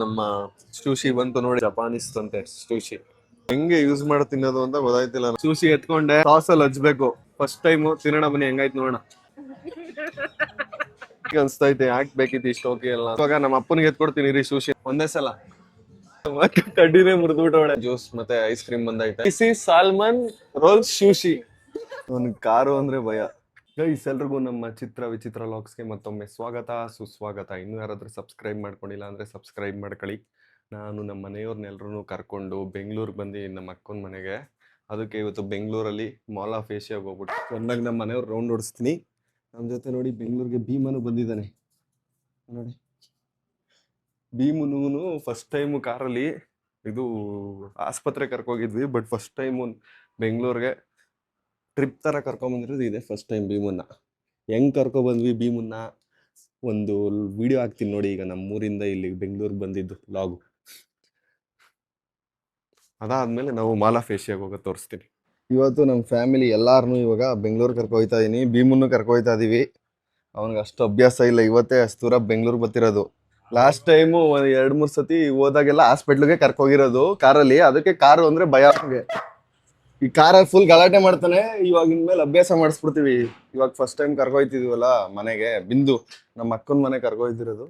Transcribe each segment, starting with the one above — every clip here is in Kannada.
ನಮ್ಮ ಸೂಶಿ ಬಂತು ನೋಡಿ, ಜಪಾನೀಸ್ ಅಂತೆ ಸೂಶಿ. ಹೆಂಗೆ ಯೂಸ್ ಮಾಡಿ ತಿನ್ನೋದು ಅಂತ ಗೊತ್ತಾಯ್ತಿಲ್ಲ. ಸೂಶಿ ಎತ್ಕೊಂಡೆ, ಸಾಸ್ ಅಲ್ಲಿ ಹಚ್ಬೇಕು. ಫಸ್ಟ್ ಟೈಮ್ ತಿನ್ನೋಣ, ಬನ್ನಿ ಹೆಂಗಾಯ್ತು ನೋಡೋಣ. ಅನ್ಸ್ತೈತೆ ಯಾಕೆ ಬೇಕಿತ್ತು ಇಷ್ಟು ಓಕೆ ಎಲ್ಲ. ಇವಾಗ ನಮ್ಮ ಅಪ್ಪನಿಗೆ ಎತ್ಕೊಡ್ತೀನಿ ರೀ ಸೂಶಿ ಒಂದೇ ಸಲ. ಕಡ್ಡಿನೇ ಮುರಿದ್ಬಿಟ್ಟವಳೆ. ಜ್ಯೂಸ್ ಮತ್ತೆ ಐಸ್ ಕ್ರೀಮ್ ಬಂದೈತೆ. Salmon roll sushi. ಅವ್ನಿಗೆ ಕಾರು ಅಂದ್ರೆ ಭಯ. ಗೈಸ್, ಎಲ್ರಿಗೂ ನಮ್ಮ ಚಿತ್ರ ವಿಚಿತ್ರ ಲಾಗ್ಸ್ಗೆ ಮತ್ತೊಮ್ಮೆ ಸ್ವಾಗತ ಸುಸ್ವಾಗತ. ಇನ್ನು ಯಾರಾದ್ರೂ ಸಬ್ಸ್ಕ್ರೈಬ್ ಮಾಡ್ಕೊಂಡಿಲ್ಲ ಅಂದ್ರೆ ಸಬ್ಸ್ಕ್ರೈಬ್ ಮಾಡ್ಕೊಳ್ಳಿ. ನಾನು ನಮ್ಮ ಮನೆಯವ್ರನ್ನೆಲ್ಲರೂ ಕರ್ಕೊಂಡು ಬೆಂಗಳೂರಿಗೆ ಬಂದು ನಮ್ಮ ಅಕ್ಕನ ಮನೆಗೆ. ಅದಕ್ಕೆ ಇವತ್ತು ಬೆಂಗಳೂರಲ್ಲಿ ಮಾಲ್ ಆಫ್ ಏಷ್ಯಾಗೆ ಹೋಗ್ಬಿಟ್ಟು ಒಂದಾಗ ನಮ್ಮ ಮನೆಯವ್ರು ರೌಂಡ್ ಓಡಿಸ್ತೀನಿ. ನಮ್ಮ ಜೊತೆ ನೋಡಿ ಬೆಂಗಳೂರಿಗೆ ಭೀಮನು ಬಂದಿದ್ದಾನೆ ನೋಡಿ. ಭೀಮನು ಫಸ್ಟ್ ಟೈಮು ಕಾರಲ್ಲಿ, ಇದು ಆಸ್ಪತ್ರೆ ಕರ್ಕೋಗಿದ್ವಿ, ಬಟ್ ಫಸ್ಟ್ ಟೈಮು ಬೆಂಗಳೂರಿಗೆ ಟ್ರಿಪ್ ತರ ಕರ್ಕೊಂಬಂದಿರೋದು ಇದೆ ಫಸ್ಟ್ ಟೈಮ್. ಭೀಮನ್ನ ಹೆಂಗ್ ಕರ್ಕೊಬಂದ್ವಿ ಭೀಮನ್ನ ಒಂದು ವಿಡಿಯೋ ಹಾಕ್ತೀನಿ ನೋಡಿ. ಈಗ ನಮ್ಮೂರಿಂದ ಇಲ್ಲಿ ಬೆಂಗಳೂರಿಗೆ ಬಂದಿದ್ದು ಲಾಗು. ಅದಾದ್ಮೇಲೆ ನಾವು ಮಾಲ್ ಆಫ್ ಏಷ್ಯಾಗೆ ಹೋಗೋದು ತೋರಿಸ್ತೀನಿ. ಇವತ್ತು ನಮ್ಮ ಫ್ಯಾಮಿಲಿ ಎಲ್ಲಾರನು ಇವಾಗ ಬೆಂಗಳೂರು ಕರ್ಕೊಯ್ತಾ ಇದೀನಿ. ಭೀಮನ್ನು ಕರ್ಕೊಯ್ತಾ ಇದೀವಿ. ಅವನಿಗೆ ಅಷ್ಟು ಅಭ್ಯಾಸ ಇಲ್ಲ, ಇವತ್ತೇ ಅಷ್ಟು ದೂರ ಬೆಂಗಳೂರು ಬರ್ತಿರೋದು. ಲಾಸ್ಟ್ ಟೈಮು 2-3 ಸತಿ ಹೋದಾಗೆಲ್ಲ ಹಾಸ್ಪಿಟ್ಲಿಗೆ ಕರ್ಕೋಗಿರೋದು ಕಾರಲ್ಲಿ. ಅದಕ್ಕೆ ಕಾರು ಅಂದ್ರೆ ಭಯ ಅವನಿಗೆ. ಈ ಕಾರಲ್ಲಿ ಫುಲ್ ಗಲಾಟೆ ಮಾಡ್ತಾನೆ. ಇವಾಗ ಇನ್ಮೇಲೆ ಅಭ್ಯಾಸ ಮಾಡಿಸ್ಬಿಡ್ತೀವಿ. ಇವಾಗ ಫಸ್ಟ್ ಟೈಮ್ ಕರ್ಕೊಯ್ತಿದೀವಲ್ಲ ಮನೆಗೆ, ಬಿಂದು ನಮ್ಮ ಅಕ್ಕನ ಮನೆ ಕರ್ಕೊಯ್ತಿರೋದು.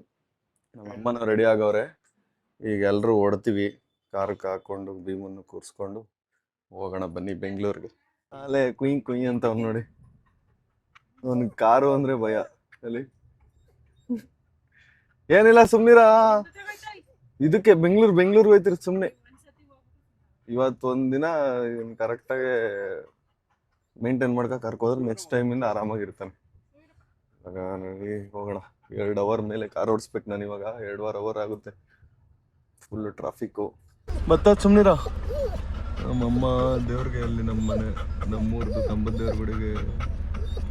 ನಮ್ಮ ಅಮ್ಮನ ರೆಡಿ ಆಗವ್ರೆ. ಈಗ ಎಲ್ರು ಹೊಡ್ತೀವಿ, ಕಾರಕ್ಕೆ ಹಾಕೊಂಡು ಭೀಮನ್ನು ಕೂರ್ಸ್ಕೊಂಡು ಹೋಗೋಣ ಬನ್ನಿ ಬೆಂಗಳೂರಿಗೆ. ಅಲ್ಲೇ ಕುಯ್ ಕುಯ್ ಅಂತ ಅವ್ನು ನೋಡಿ. ಅವ್ನಿಗೆ ಕಾರು ಅಂದ್ರೆ ಭಯ. ಅಲ್ಲಿ ಏನಿಲ್ಲ, ಸುಮ್ನಿರ. ಇದಕ್ಕೆ ಬೆಂಗಳೂರು ಹೋಯ್ತಿರ ಸುಮ್ನೆ. ಇವತ್ತು ಒಂದಿನ ಕರೆಕ್ಟಾಗಿ ಮೇಂಟೈನ್ ಮಾಡ್ಕೊ ಕರ್ಕೋದ್ರೆ ನೆಕ್ಸ್ಟ್ ಟೈಮಿಂದ ಆರಾಮಾಗಿರ್ತಾನೆ. ಇವಾಗ ನೋಡಿ ಹೋಗೋಣ. 2 ಅವರ್ ಮೇಲೆ ಕಾರ್ ಓಡಿಸ್ಬೇಕು ನಾನು ಇವಾಗ. 2 ಅವರ್ ಆಗುತ್ತೆ. Full traffic. ಸುಮ್ನಿರ. ನಮ್ಮಮ್ಮ ದೇವ್ರಿಗೆ, ಅಲ್ಲಿ ನಮ್ಮ ಮನೆ ನಮ್ಮೂರ್ದು ಕಂಬದ ದೇವ್ರ ಗುಡಿಗೆ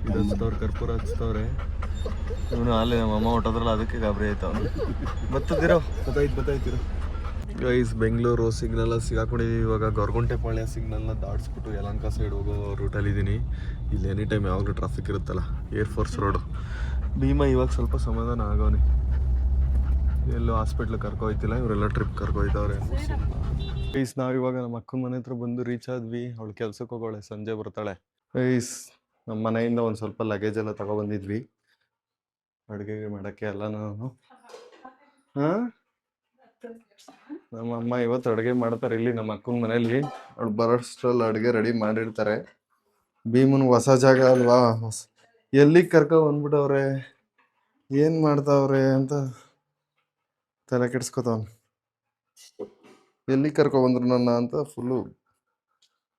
ಇದು ಹಚ್ತವ್ರೆ, ಕರ್ಪೂರ ಹಚ್ತವ್ರೆ. ಇವನು ಅಲ್ಲೇ ನಮ್ಮಮ್ಮ ಹೊಟ್ಟೋದ್ರಲ್ಲ, ಅದಕ್ಕೆ ಗಾಬರಿ ಆಯ್ತವನು. ಗೊತ್ತಾಯ್ತಿರೋ ಗೈಸ್. ಬೆಂಗಳೂರು ಸಿಗ್ನಲ್ ಸಿಗಾಕೊಂಡಿದ್ದೀವಿ. ಇವಾಗ ಗೊರಗುಂಟೆಪಾಳ್ಯ ಸಿಗ್ನಲ್ನ ದಾಟಿಸ್ಬಿಟ್ಟು ಯಲಹಂಕ ಸೈಡ್ ಹೋಗೋ ರೂಟಲ್ಲಿ ಇದ್ದೀನಿ. ಇಲ್ಲಿ ಎನಿ ಟೈಮ್ ಯಾವಾಗಲೂ ಟ್ರಾಫಿಕ್ ಇರುತ್ತಲ್ಲ, ಏರ್ಫೋರ್ಸ್ ರೋಡು. ಭೀಮಾ ಇವಾಗ ಸ್ವಲ್ಪ ಸಮಾಧಾನ ಆಗೋನೆ. ಎಲ್ಲೂ ಹಾಸ್ಪಿಟ್ಲಿಗೆ ಕರ್ಕೊಯ್ತಿಲ್ಲ, ಇವರೆಲ್ಲ ಟ್ರಿಪ್ ಕರ್ಕೊಯ್ತವ್ರೆ. ಗೈಸ್, ನಾವಿವಾಗ ನಮ್ಮ ಅಕ್ಕನ ಮನೆ ಹತ್ರ ಬಂದು ರೀಚ್ ಆದ್ವಿ. ಅವಳು ಕೆಲ್ಸಕ್ಕೆ ಹೋಗೋಳೆ, ಸಂಜೆ ಬರ್ತಾಳೆ. ಗೈಸ್, ನಮ್ಮ ಮನೆಯಿಂದ ಒಂದು ಸ್ವಲ್ಪ ಲಗೇಜ್ ಎಲ್ಲ ತಗೊಬಂದಿದ್ವಿ ಅಡುಗೆ ಮಾಡೋಕ್ಕೆ ಎಲ್ಲ. ನಾನು ನಮ್ಮ ಅಮ್ಮ ಇವತ್ತು ಅಡುಗೆ ಮಾಡ್ತಾರೆ ಇಲ್ಲಿ ನಮ್ಮ ಅಕ್ಕನ ಮನೇಲಿ. ಅವಳು ಬರೋಷ್ಟ್ರಲ್ಲಿ ಅಡುಗೆ ರೆಡಿ ಮಾಡಿರ್ತಾರೆ. ಭೀಮನ್ ಹೊಸ ಜಾಗ ಅಲ್ವಾ, ಎಲ್ಲಿಗೆ ಕರ್ಕೊ ಬಂದ್ಬಿಟ್ಟವ್ರೆ, ಏನ್ ಮಾಡ್ತಾವ್ರೆ ಅಂತ ತಲೆ ಕೆಡ್ಸ್ಕೊತಾವ. ಎಲ್ಲಿ ಕರ್ಕೊ ಬಂದ್ರು ನನ್ನ ಅಂತ ಫುಲ್ಲು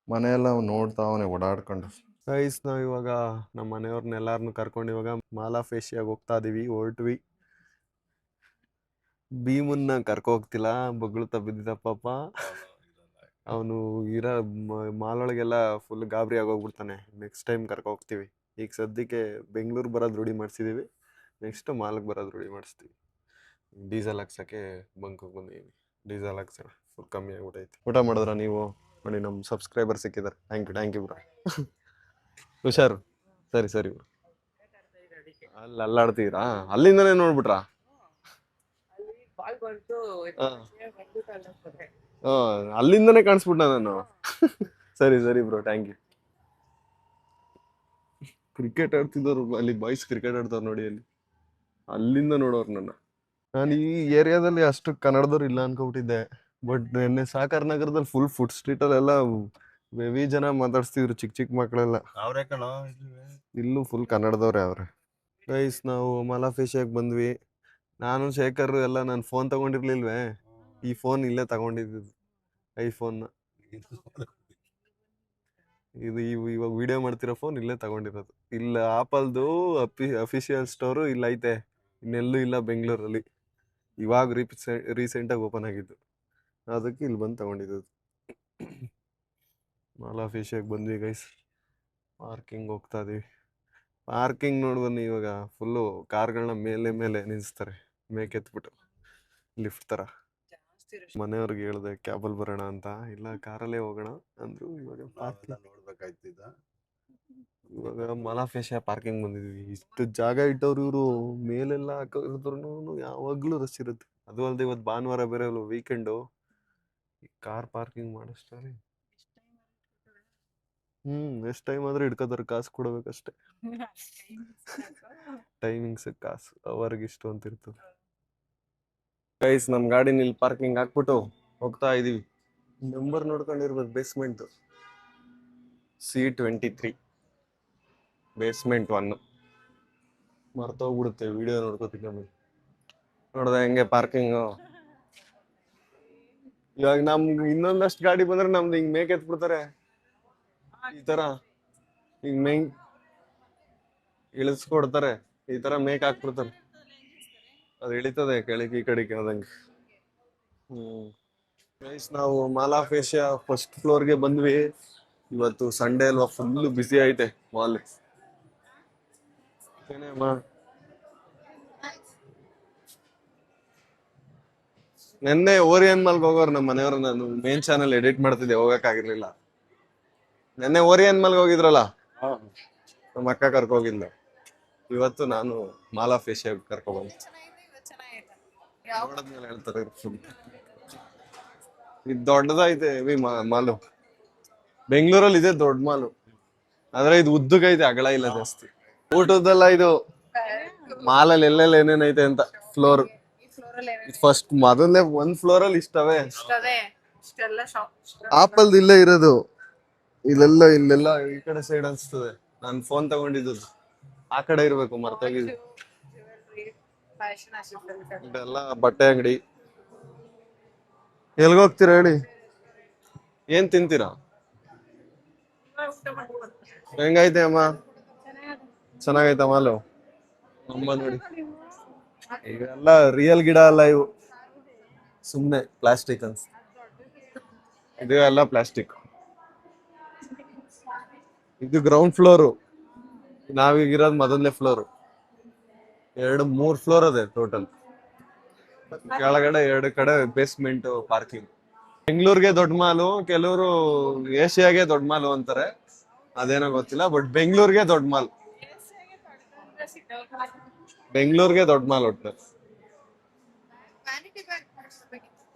ಮನೆಯೆಲ್ಲ ನೋಡ್ತಾವನೆ ಓಡಾಡ್ಕೊಂಡು. ಗೈಸ್, ನಾವು ಇವಾಗ ನಮ್ಮ ಮನೆಯವ್ರನ್ನೆಲ್ಲಾರನ್ನು ಕರ್ಕೊಂಡು ಇವಾಗ ಮಾಲ್ ಆಫ್ ಏಷ್ಯಾಗೆ ಹೋಗ್ತಾ ಇದೀವಿ. ಹೊರಟ್ವಿ. ಭೀಮನ್ನ ಕರ್ಕೊ ಹೋಗ್ತಿಲ್ಲ, ಬಗ್ಳುತ್ತಾ ಬಿದ್ದಿದ್ದ ಪಾಪ. ಅವನು ಇರೋ ಮಾಲೊಳಗೆಲ್ಲ ಫುಲ್ ಗಾಬರಿ ಆಗೋಗ್ಬಿಡ್ತಾನೆ. ನೆಕ್ಸ್ಟ್ ಟೈಮ್ ಕರ್ಕೊ ಹೋಗ್ತೀವಿ. ಈಗ ಸದ್ಯಕ್ಕೆ ಬೆಂಗಳೂರು ಬರೋದು ರೂಢಿ ಮಾಡಿಸಿದೀವಿ, ನೆಕ್ಸ್ಟ್ ಮಾಲ್ಗೆ ಬರೋದು ರೂಢಿ ಮಾಡಿಸ್ತೀವಿ. ಡೀಸೆಲ್ ಹಾಕ್ಸೋಕ್ಕೆ ಬಂಕಿಗೆ ಬಂದಿದ್ದೀನಿ. ಡೀಸೆಲ್ ಹಾಕ್ಸೋಣ, ಫುಲ್ ಕಮ್ಮಿ ಆಗ್ಬಿಟ್ಟೈತಿ. ಊಟ ಮಾಡಿದ್ರ ನೀವು? ನೋಡಿ, ನಮ್ಮ ಸಬ್ಸ್ಕ್ರೈಬರ್ ಸಿಕ್ಕಿದ್ದಾರೆ. Thank you bro. ಹುಷಾರು. ಸರಿ ಬ್ರೋ. ಅಲ್ಲಿ ಅಲ್ಲಾಡ್ತೀರಾ? ಅಲ್ಲಿಂದನೇ ನೋಡ್ಬಿಟ್ರಾ? ಅಲ್ಲಿಂದನೇ ಕಾಣಿಸ್ಬಿಟ್ಟ ನಾನು. ಸರಿ ಬ್ರೋ, ಥ್ಯಾಂಕ್ ಯು. ಕ್ರಿಕೆಟ್ ಆಡ್ತಿದ್ದವ್ರು ಅಲ್ಲಿ, ಬಾಯ್ಸ್ ಕ್ರಿಕೆಟ್ ಆಡ್ತಾವ್ರು ನೋಡಿ ಅಲ್ಲಿ. ಅಲ್ಲಿಂದ ನೋಡೋರು ನನ್ನ. ನಾನು ಈ ಏರಿಯಾದಲ್ಲಿ ಅಷ್ಟು ಕನ್ನಡದವ್ರು ಇಲ್ಲ ಅನ್ಕೊಬಿಟ್ಟಿದ್ದೆ. ಬಟ್ ನಿನ್ನೆ ಸಾಕರ್ ನಗರದಲ್ಲಿ ಫುಲ್ ಫುಡ್ ಸ್ಟ್ರೀಟ್ ಅಲ್ಲೆಲ್ಲ ಹೆವಿ ಜನ ಮಾತಾಡ್ಸ್ತಿದ್ರು, ಚಿಕ್ಕ ಮಕ್ಕಳೆಲ್ಲ. ಇಲ್ಲೂ ಫುಲ್ ಕನ್ನಡದವ್ರೆ ಅವ್ರೆ. ಗೈಸ್, ನಾವು ಮಾಲ್ ಆಫ್ ಏಷ್ಯಾಗೆ ಬಂದ್ವಿ. ನಾನು ಶೇಖರ್ ಎಲ್ಲ ನನ್ನ ಫೋನ್ ತಗೊಂಡಿರ್ಲಿಲ್ವೇ, ಈ ಫೋನ್ ಇಲ್ಲೇ ತಗೊಂಡಿದ್ದು, ಐಫೋನ್. ಇದು ಇವಾಗ ವಿಡಿಯೋ ಮಾಡ್ತಿರೋ ಫೋನ್ ಇಲ್ಲೇ ತಗೊಂಡಿರೋದು. ಇಲ್ಲ ಆಪಲ್ದು ಅಫಿಷಿಯಲ್ ಸ್ಟೋರು ಇಲ್ಲ ಐತೆ, ಇನ್ನೆಲ್ಲೂ ಇಲ್ಲ ಬೆಂಗಳೂರಲ್ಲಿ. ಇವಾಗ ರೀಸೆಂಟಾಗಿ ಓಪನ್ ಆಗಿದ್ದು, ಅದಕ್ಕೆ ಇಲ್ಲಿ ಬಂದು ತಗೊಂಡಿದ್ದು. ಮಾಲ್ ಆಫ್ ಏಷ್ಯಾಗೆ ಬಂದ್ವಿ ಗೈಸ್. ಪಾರ್ಕಿಂಗ್ ಹೋಗ್ತಾ ಇದೀವಿ. ಪಾರ್ಕಿಂಗ್ ನೋಡ್ಬನ್ನಿ, ಇವಾಗ ಫುಲ್ಲು ಕಾರ್ಗಳನ್ನ ಮೇಲೆ ನಿಲ್ಲಿಸ್ತಾರೆ, ಮೇಕೆತ್ಬಿಟ್ಟು ಲಿಫ್ಟ್ ಥರ. ಮನೆಯವ್ರಿಗೆ ಹೇಳಿದೆ ಕ್ಯಾಬಲ್ಲಿ ಬರೋಣ ಅಂತ, ಇಲ್ಲ ಕಾರಲ್ಲೇ ಹೋಗೋಣ ಅಂದ್ರು. ಇವಾಗ ನೋಡ್ಬೇಕಾಯ್ತಿದ್ದ. ಇವಾಗ ಮಾಲ್ ಆಫ್ ಏಷ್ಯಾ ಪಾರ್ಕಿಂಗ್ ಬಂದಿದ್ವಿ. ಇಷ್ಟು ಜಾಗ ಇಟ್ಟವ್ರು ಇವರು, ಮೇಲೆಲ್ಲ ಹಾಕಿದ್ರು ಯಾವಾಗ್ಲೂ ರಶ್ ಇರುತ್ತೆ. ಅದು ಅಲ್ಲದೆ ಇವತ್ತು ಭಾನುವಾರ ಬೇರೆ ಅಲ್ವ ವೀಕೆಂಡು, ಕಾರ್ ಪಾರ್ಕಿಂಗ್ ಮಾಡಿಸ್ತಾರೆ. ಎಷ್ಟು ಟೈಮ್ ಆದ್ರೂ ಹಿಡ್ಕೋತಾರೆ, ಕಾಸು ಕೊಡ್ಬೇಕಷ್ಟೇ. ಟೈಮಿಂಗ್ಸ್ ಕಾಸು ಅವರ್ಗೆ ಇಷ್ಟು ಅಂತ ಇರ್ತದೆ. ಗೈಸ್ ನಮ್ ಗಾಡಿನ ಇಲ್ಲಿ ಪಾರ್ಕಿಂಗ್ ಹಾಕ್ಬಿಟ್ಟು ಹೋಗ್ತಾ ಇದೀವಿ. ನಂಬರ್ ನೋಡ್ಕೊಂಡಿರ್ಬೇಕು, ಬೇಸ್ಮೆಂಟ್ C23 ಬೇಸ್ಮೆಂಟ್ 1 ಮರ್ತೋಗ್ಬಿಡುತ್ತೆ ವಿಡಿಯೋ ನೋಡ್ಕೋತೀನಿ ನಮಗೆ. ನೋಡ್ದೆ ಹೆಂಗೆ ಪಾರ್ಕಿಂಗ್. ಇವಾಗ ನಮ್ಗೆ ಇನ್ನೊಂದಷ್ಟು ಗಾಡಿ ಬಂದ್ರೆ ನಮ್ದು ಹಿಂಗ್ ಮೇಕ್ ಎತ್ಬಿಡ್ತಾರೆ, ಈ ತರ ಹಿಂಗ್ ಮೇಂಗ್ ಇಳಿಸ್ಕೊಡ್ತಾರೆ, ಈ ತರ ಮೇಕ್ ಹಾಕ್ಬಿಡ್ತಾರೆ. ಅದು ಇಳಿತದೆ ಕೆಳಗೆ ಈ ಕಡೆಗೆ ಆದಂಗೆ. ಗೈಸ್ ನಾವು ಮಾಲ್ ಆಫ್ ಏಷ್ಯಾ ಫಸ್ಟ್ ಫ್ಲೋರ್ಗೆ ಬಂದ್ವಿ. ಇವತ್ತು ಸಂಡೇ ಅಲ್ವಾ, ಫುಲ್ ಬಿಸಿ ಐತೆ ಮಾಲ್. ನೆನ್ನೆ ಓರಿಯನ್ ಮಾಲ್ಗೆ ಹೋಗೋರು ನಮ್ಮ ಮನೆಯವರು, ನಾನು ಮೇನ್ ಚಾನಲ್ ಎಡಿಟ್ ಮಾಡ್ತಿದ್ದೆ, ಹೋಗಕ್ ಆಗಿರ್ಲಿಲ್ಲ. ನೆನ್ನೆ ಓರಿಯನ್ ಮಾಲ್ಗೆ ಹೋಗಿದ್ರಲ್ಲ, ನಮ್ಮ ಅಕ್ಕ ಕರ್ಕೋಗಿಲ್ಲ. ಇವತ್ತು ನಾನು ಮಾಲ್ ಆಫ್ ಏಷ್ಯಾ ಕರ್ಕೊಬಂದೆ. ನೋಡದ್ಮೇಲೆ ಹೇಳ್ತಾರೆ. ಇದು ದೊಡ್ಡದೈತೆ ಮಾಲು, ಬೆಂಗಳೂರಲ್ಲಿ ಇದೆ ದೊಡ್ಡ ಮಾಲು, ಆದ್ರೆ ಇದು ಉದ್ದಗೈತೆ, ಅಗಲ ಇಲ್ಲ ಜಾಸ್ತಿ. ಊಟದಲ್ಲ ಇದು ಮಾಲಲ್ಲಿ ಎಲ್ಲೆಲ್ಲ ಏನೇನೈತೆ ಅಂತ ಫ್ಲೋರ್. ಫಸ್ಟ್ ಮೊದಲನೇ ಒಂದ್ ಫ್ಲೋರ್ ಅಲ್ಲಿ ಇಷ್ಟವೇ. ಆಪಲ್ ಇಲ್ಲೇ ಇರೋದು, ಇಲ್ಲೆಲ್ಲ ಈ ಕಡೆ ಸೈಡ್ ಅನ್ಸ್ತದೆ. ನಾನು ಫೋನ್ ತಗೊಂಡಿದ್ದು ಆ ಕಡೆ ಇರ್ಬೇಕು, ಮರ್ತೋಗಿದ್ದು. ಇದೆಲ್ಲ ಬಟ್ಟೆ ಅಂಗಡಿ. ಎಲ್ಗೋಗ್ತೀರಾ ಹೇಳಿ, ಏನ್ ತಿಂತೀರಾ? ಹೆಂಗೈತೆ ಅಮ್ಮ? ಚೆನ್ನಾಗೈತ ಮಾಲು? ಅಮ್ಮ ನೋಡಿ, ಇವೆಲ್ಲ ರಿಯಲ್ ಗಿಡ ಅಲ್ಲ ಇವು, ಸುಮ್ನೆ ಪ್ಲಾಸ್ಟಿಕ್ ಅನ್ಸ್. ಇದು ಎಲ್ಲ ಪ್ಲಾಸ್ಟಿಕ್. ಇದು ಗ್ರೌಂಡ್ ಫ್ಲೋರು, ನಾವೀಗಿರೋದು ಮೊದಲನೇ ಫ್ಲೋರು. 3 ಫ್ಲೋರ್ ಅದೇ ಟೋಟಲ್. ಕೆಳಗಡೆ 2 ಕಡೆ ಬೇಸ್ಮೆಂಟ್ ಪಾರ್ಕಿಂಗ್. ಬೆಂಗಳೂರಿಗೆ ದೊಡ್ಡ ಮಾಲು, ಕೆಲವರು ಏಷ್ಯಾಗೆ ದೊಡ್ಡ ಮಾಲು ಅಂತಾರೆ, ಅದೇನೋ ಗೊತ್ತಿಲ್ಲ. ಬಟ್ ಬೆಂಗಳೂರಿಗೆ ದೊಡ್ಡ ಮಾಲ್, ಬೆಂಗಳೂರಿಗೆ ದೊಡ್ಡ ಮಾಲ್ ಒಟ್ಟು.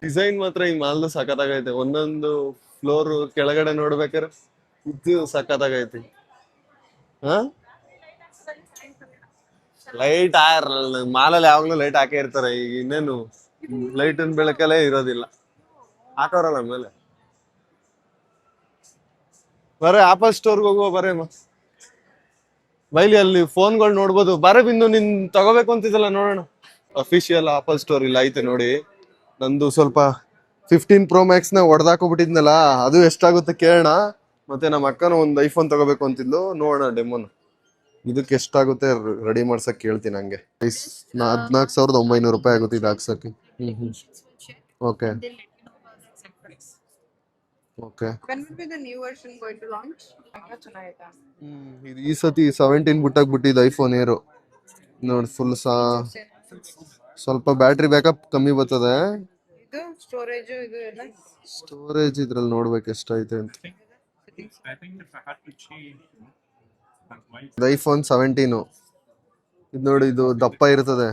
ಡಿಸೈನ್ ಮಾತ್ರ ಈ ಮಾಲ್ದು ಸಖತ್ತಾಗೈತೆ. ಒಂದೊಂದು ಫ್ಲೋರ್ ಕೆಳಗಡೆ ನೋಡ್ಬೇಕಾರೆ ಇದು ಸಖತ್ತಾಗೈತಿ. ಹಾ, ಲೈಟ್ ಮಾಲಲ್ಲಿ ಯಾವಾಗ್ಲೂ ಲೈಟ್ ಹಾಕೇ ಇರ್ತಾರೆ. ಈಗ ಇನ್ನೇನು ಲೈಟ್ ಬೆಳಕಲ್ಲೇ ಇರೋದಿಲ್ಲ, ಹಾಕೋರಲ್ಲ ಮೇಲೆ. ಬರೇ ಆಪಲ್ ಸ್ಟೋರ್ಗೆ ಹೋಗುವ, ಬರೇ ಬೈಲಿ ಅಲ್ಲಿ ಫೋನ್ಗಳು ನೋಡ್ಬೋದು. ಬರೇ ಬಿಂದು, ನಿನ್ ತಗೋಬೇಕು ಅಂತಿದ್ದಲ್ಲ, ನೋಡೋಣ. ಅಫಿಷಿಯಲ್ ಆಪಲ್ ಸ್ಟೋರ್ ಇಲ್ಲ ಐತೆ ನೋಡಿ. ನಂದು ಸ್ವಲ್ಪ 15 Pro Max ನ ಹೊಡೆದಾಕೋಬಿಟ್ಟಿದ್ನಲ್ಲ, ಅದು ಎಷ್ಟಾಗುತ್ತೆ ಕೇಳೋಣ. ಮತ್ತೆ ನಮ್ಮ ಅಕ್ಕನ ಒಂದು ಐಫೋನ್ ತಗೋಬೇಕು ಅಂತಿದ್ಲು, ನೋಡೋಣ ಡೆಮೋನ್. ಇದಕ್ಕೆ ಎಷ್ಟಾಗುತ್ತೆ ರೆಡಿ ಮಾಡ್ಸಕ್ ಕೇಳ್ತೀನಿ. ಹಂಗೆ 14,900 ರೂಪಾಯಿ ಆಗುತ್ತೆ ಇದು ಹಾಕ್ಸಕ್ಕೆ. Okay okay. ಇದು ಈ ಸತಿ 17 ಬಿಟ್ಟಾಕ್ಬಿಟ್ಟಿದ್ದು ಐಫೋನ್ ಏರು ನೋಡಿ. ಫುಲ್ ಸ್ವಲ್ಪ ಬ್ಯಾಟ್ರಿ ಬ್ಯಾಕಪ್ ಕಮ್ಮಿ ಬರ್ತದೆ. ಸ್ಟೋರೇಜ್ ಇದ್ರಲ್ಲಿ ನೋಡ್ಬೇಕು ಎಷ್ಟೈತೆ ಅಂತ. ಐಫೋನ್ 17 ಇದು ನೋಡಿ, ಇದು ದಪ್ಪ ಇರ್ತದೆ.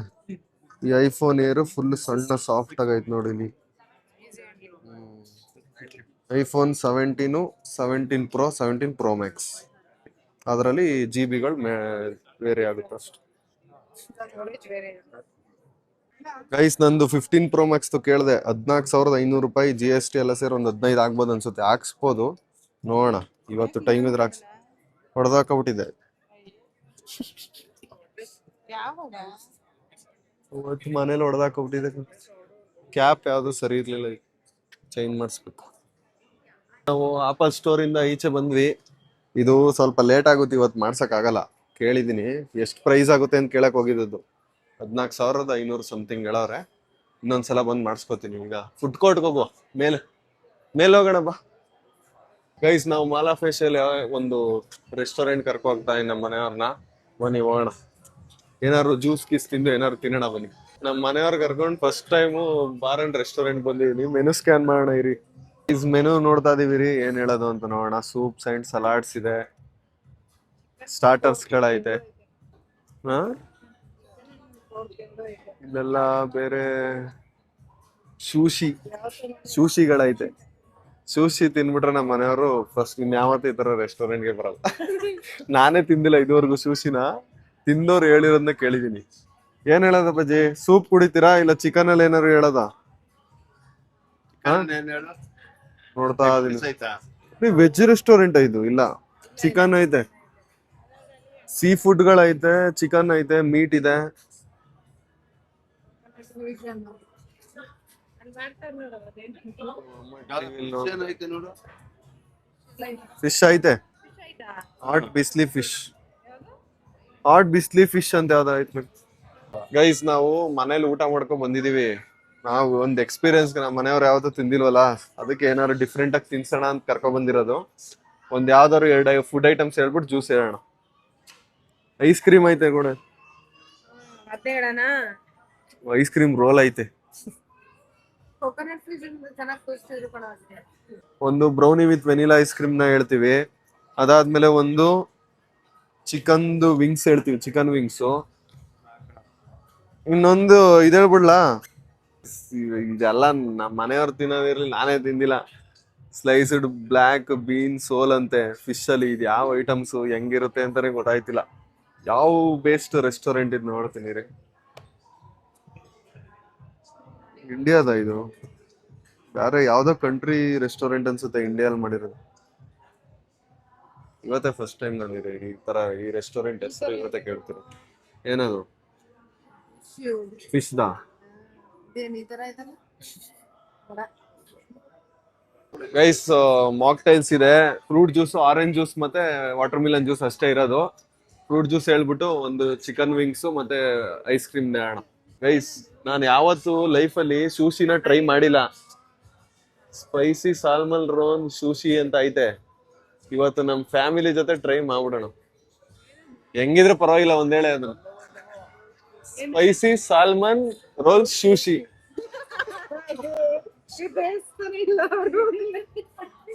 ಈ ಐಫೋನ್ ಏರು ಫುಲ್ ಸಣ್ಣ ಸಾಫ್ಟ್ ಆಗೈತೆ ನೋಡಿ ಇಲ್ಲಿ. ಐಫೋನ್ 17 Pro 17 Pro Max, ಅದರಲ್ಲಿ GB ಬೇರೆ ಆಗುತ್ತೆ ಅಷ್ಟು. ಗೈಸ್ ನಂದು 15 Pro Max ಕೇಳಿದೆ, 14,500 ರೂಪಾಯಿ. GST ಎಲ್ಲ ಸೇರಿ ಒಂದು 15 ಆಗ್ಬೋದು ಅನ್ಸುತ್ತೆ. ಹಾಕ್ಸ್ಬೋದು, ನೋಡೋಣ. ಇವತ್ತು ಟೈಮ್ ಇದ್ರೆ ಹೊಡೆದಾಕಬಿಟ್ಟಿದೆ. ಮನೇಲಿ ಹೊಡೆದಾಕೋಬಿಟ್ಟಿದೆ. ಕ್ಯಾಪ್ ಯಾವ್ದು ಸರಿ ಇರ್ಲಿಲ್ಲ, ಚೇಂಜ್ ಮಾಡಿಸ್ಬೇಕು. ನಾವು ಆಪಲ್ ಸ್ಟೋರ್ ಇಂದ ಈಚೆ ಬಂದ್ವಿ. ಇದು ಸ್ವಲ್ಪ ಲೇಟ್ ಆಗುತ್ತೆ ಇವತ್ತು, ಮಾಡ್ಸಕ್ ಆಗಲ್ಲ. ಕೇಳಿದೀನಿ ಎಷ್ಟು ಪ್ರೈಸ್ ಆಗುತ್ತೆ ಅಂತ ಕೇಳಕ್ ಹೋಗಿದ್ದು. 14,500 ಸಮಥಿಂಗ್ ಹೇಳವ್ರೆ. ಇನ್ನೊಂದ್ಸಲ ಬಂದ್ ಮಾಡಿಸ್ಕೊತೀನಿ. ಈಗ ಫುಡ್ ಕೋರ್ಟ್ಗೆ ಹೋಗುವ, ಮೇಲೆ ಹೋಗೋಣ ಬಾ. ಗೈಸ್ ನಾವು ಮಾಲ್ ಆಫ್ ಏಷ್ಯಾಲಿ ಒಂದು ರೆಸ್ಟೋರೆಂಟ್ ಕರ್ಕೊ ಹೋಗ್ತಾ ನಮ್ಮ ಮನೆಯವ್ರನ್ನ. ಬನ್ನಿ ಹೋಗೋಣ, ಏನಾದ್ರು ಜ್ಯೂಸ್ ಗೀಸ್ ತಿಂದು ಏನಾದ್ರು ತಿನ್ನೋಣ ಬನ್ನಿ. ನಮ್ಮ ಮನೆಯವ್ರ ಕರ್ಕೊಂಡು first time bar and restaurant ಬಂದಿದೀನಿ. ಮೆನು ಸ್ಕ್ಯಾನ್ ಮಾಡೋಣ ಇರಿ. ಮೆನು ನೋಡ್ತಾ ಇದೀವಿ ರೀ, ಏನ್ ಹೇಳೋದು ಅಂತ ನೋಡೋಣ. ಸೂಪ್ಸ್ ಅಂಡ್ ಸಲಾಡ್ಸ್ ಇದೆ, ಸ್ಟಾರ್ಟರ್ಸ್ ಗಳೈತೆ. ಇಲ್ಲೆಲ್ಲ ಬೇರೆ ಶೂಶಿ ಶೂಶಿಗಳೈತೆ. ಶೂಶಿ ತಿನ್ಬಿಟ್ರೆ ನಮ್ಮ ಮನೆಯವರು ಫಸ್ಟ್ ಇನ್ಯಾವತ್ತೂ ಈ ತರ ರೆಸ್ಟೋರೆಂಟ್ಗೆ ಬರಲ್ಲ. ನಾನೇ ತಿಂದಿಲ್ಲ ಇದುವರೆಗೂ ಶೂಶಿನ. ತಿಂದವ್ರು ಹೇಳಿರೋದನ್ನ ಕೇಳಿದೀನಿ. ಏನ್ ಹೇಳೋದ ಬಜ್ಜಿ, ಸೂಪ್ ಕುಡಿತೀರಾ ಇಲ್ಲ ಚಿಕನ್ ಅಲ್ಲಿ ಏನಾರು ಹೇಳೋದ? ನೋಡ್ತಾ ಇದೀನಿ. ವೆಜ್ ರೆಸ್ಟೋರೆಂಟ್ ಇದು, ಇಲ್ಲ ಚಿಕನ್ ಐತೆ, ಸೀ ಫುಡ್ಗಳೈತೆ, ಚಿಕನ್ ಐತೆ, ಮೀಟ್ ಇದೆ. ಫಿಶ್ ಐತೆ, ಹಾಟ್ ಬಿಸ್ಲಿ ಫಿಶ್, ಹಾಟ್ ಬಿಸ್ಲಿ ಫಿಶ್ ಅಂತ ಯಾವ್ದು ಐತೆ. ಗೈಸ್ ನಾವು ಮನೇಲಿ ಊಟ ಮಾಡ್ಕೊಂಡ್ ಬಂದಿದೀವಿ. ನಾವು ಒಂದ್ ಎಕ್ಸ್ಪೀರಿಯನ್ಸ್, ನಮ್ಮ ಮನೆಯವ್ರು ಯಾವ್ದು ತಿಂದಿಲ್ವಲ್ಲ, ಅದಕ್ಕೆ ಏನಾದ್ರು ಡಿಫ್ರೆಂಟ್ ಆಗಿ ತಿನ್ಸೋಣ ಅಂತ ಕರ್ಕೊಂಡ್ ಬಂದಿರೋದು. ಒಂದ್ ಯಾವ್ದಾದ್ರು 2 ಫುಡ್ ಐಟಮ್ಸ್ ಹೇಳ್ಬಿಟ್ಟು ಜ್ಯೂಸ್ ಹೇಳೋಣ. ಐಸ್ ಕ್ರೀಮ್ ಐತೆ ಕೂಡ, ಐಸ್ ಕ್ರೀಮ್ ರೋಲ್ ಐತೆ, ಒಂದು brownie with vanilla ice cream ನ ಹೇಳ್ತೀವಿ. ಅದಾದ್ಮೇಲೆ ಒಂದು ಚಿಕನ್ದು ವಿಂಗ್ಸ್ ಹೇಳ್ತೀವಿ, ಚಿಕನ್ ವಿಂಗ್ಸ್. ಇನ್ನೊಂದು ಇದ್ ಹೇಳ್ಬಿಡ್ಲಾ, ಇದೆಲ್ಲ ನಮ್ಮ ಮನೆಯವ್ರು ತಿನ್ನೋದಿರ್ಲಿ, ನಾನೇ ತಿಂದಿಲ್ಲ. ಸ್ಲೈಸ್ಡ್ ಬ್ಲ್ಯಾಕ್ ಬೀನ್ ಸೋಲ್ ಅಂತೆ ಫಿಶ್ ಅಲ್ಲಿ. ಇದು ಯಾವ ಐಟಮ್ಸ್ ಹೆಂಗಿರುತ್ತೆ ಅಂತಾನೆ ಗೊತ್ತಾಯ್ತಿಲ್ಲ. ಯಾವ ಬೇಸ್ಟ್ ರೆಸ್ಟೋರೆಂಟ್ ಇದು ನೋಡ್ತೀನಿ ರೀ. ಇಂಡಿಯಾದ ಇದು, ಬೇರೆ ಯಾವ್ದೋ ಕಂಟ್ರಿ ರೆಸ್ಟೋರೆಂಟ್ ಅನ್ಸುತ್ತೆ ಇಂಡಿಯಾಲ್ ಮಾಡಿರೋದು. ಇವತ್ತೇ ಫಸ್ಟ್ ಟೈಮ್ ನೋಡಿರಿ ಈ ತರ ಈ ರೆಸ್ಟೋರೆಂಟ್ ಹೆಸರು ಇವತ್ತೇ ಕೇಳ್ತೀರಿ. ಏನದು ಫಿಶ್ ದಾ? ಗೈಸ್ ಮಾಕ್ಟೈಲ್ಸ್ ಇದೆ, ಫ್ರೂಟ್ ಜ್ಯೂಸ್, ಆರೆಂಜ್ ಜ್ಯೂಸ್ ಮತ್ತೆ ವಾಟರ್ ಮಿಲನ್ ಜ್ಯೂಸ್ ಅಷ್ಟೇ ಇರೋದು. ಫ್ರೂಟ್ ಜ್ಯೂಸ್ ಹೇಳ್ಬಿಟ್ಟು ಒಂದು ಚಿಕನ್ ವಿಂಗ್ಸ್ ಮತ್ತೆ ಐಸ್ ಕ್ರೀಮ್ ಹೇಳೋಣ. ಗೈಸ್ ನಾನು ಯಾವತ್ತು ಲೈಫ್ ಅಲ್ಲಿ ಶೂಶಿನ ಟ್ರೈ ಮಾಡಿಲ್ಲ. ಸ್ಪೈಸಿ ಸಾಲ್ಮನ್ ರೋನ್ ಶೂಶಿ ಅಂತ ಐತೆ. ಇವತ್ತು ನಮ್ ಫ್ಯಾಮಿಲಿ ಜೊತೆ ಟ್ರೈ ಮಾಡ್ಬಿಡೋಣ. ಹೆಂಗಿದ್ರೆ ಪರವಾಗಿಲ್ಲ, ಒಂದೇಳೆ ಅದನ್ನ. ಸ್ಪೈಸಿ ಸಾಲ್ಮನ್ ರೋಲ್ ಶೂಶಿ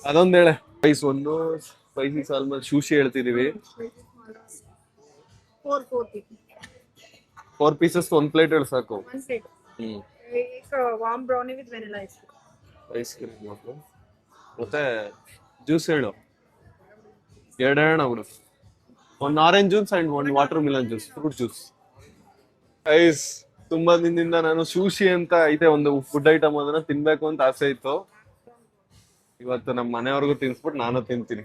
ಅದೊಂದೇಳೆ. ಪ್ರೈಸ್ ಒಂದು ಸ್ಪೈಸಿ ಸಾಲ್ಮನ್ ಶೂಶಿ ಹೇಳ್ತಿದೀವಿ. 4 ಪೀಸಸ್ 1 ಪ್ಲೇಟ್ ಹೇಳಿ ಸಾಕು. ಐಸ್ ಕ್ರೀಮ್ ಮತ್ತೆ ಜ್ಯೂಸ್ ಹೇಳು, 2 ಹೇಳೋಣ ಬಿಡು. 1 orange juice and 1 water Milan juice, fruit juice. Ice ತುಂಬಾ ದಿನದಿಂದ ನಾನು ಶೂಶಿ ಅಂತ ಐತೆ ಒಂದು ಫುಡ್ ಐಟಮ್, ಅದನ್ನ ತಿನ್ಬೇಕು ಅಂತ ಆಸೆ ಇತ್ತು. ಇವತ್ತು ನಮ್ಮ ಮನೆಯವ್ರಿಗೂ ತಿನ್ಸ್ಬಿಟ್ಟು ನಾನು ತಿಂತೀನಿ.